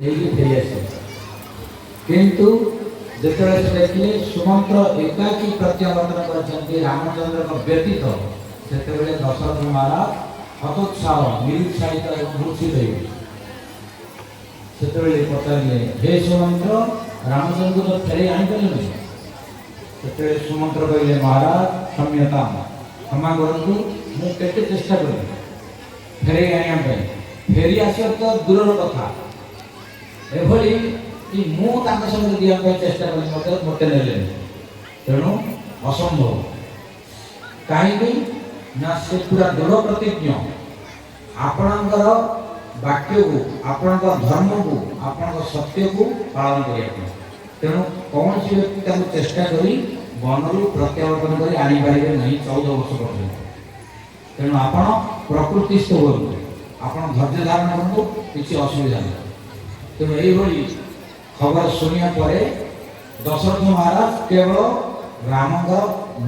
ये फेरी आसे किंतु जिते से देखिए सुमंत्र एकाकी प्रत्यावर्तन कर रामचंद्र व्यतीत से दशरथ महाराज हतोत्साह निरुत्साहित मूर्छित से पचारे हे सुमंत्र रामचंद्र फेरे आनीपारे से सुमंत्र कहले महाराज क्षम्यता क्षमा करूँ मुझे चेष्टा करी फेरे आने फेरी आस तो दूर कथा एभली कि मुझे दिया चेष्टा करी मत ने तेणु असंभव कहीं ना से पूरा दृढ़ प्रतिज्ञ आपणकर वाक्य को आपण धर्म को आपण सत्य को पालन करने तेणु कौन सी व्यक्ति चेष्टा करी वन रु प्रत्यावर्तन कर आनीपारे नहीं 14 वर्ष पर्यटन तेणु आपण प्रकृतिस्थ हूँ आपण धैर्य धारण करूँ किसी असुविधा नहीं तेणु यही खबर शुणिया पर दशरथ महाराज केवल राम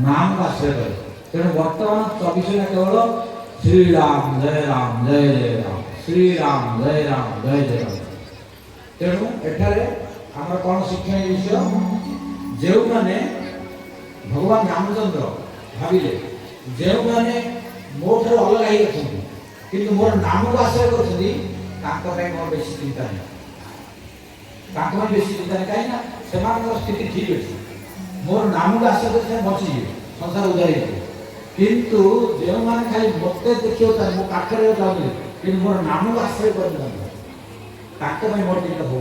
नाम का आश्रय करें तेणु बर्तमान 24 केवल श्री राम जय राम श्री राम जय राम तेणु एठारे आम कौन शिक्षण विषय जो मैंने भगवान रामचंद्र भाविले जो मैंने मो ठार अलग ही अच्छा कि मोर नाम को आश्रय कर मोर बेसी चिंता नहीं बेसी चिंता नहीं कहीं स्थिति ठीक अच्छे मोर नाम को आश्रय कर बची संसार उदार किंतु जो मैंने खाली मत देखिए मो पाखे कि मोर नाम को आश्रय कर मोर चिंता हो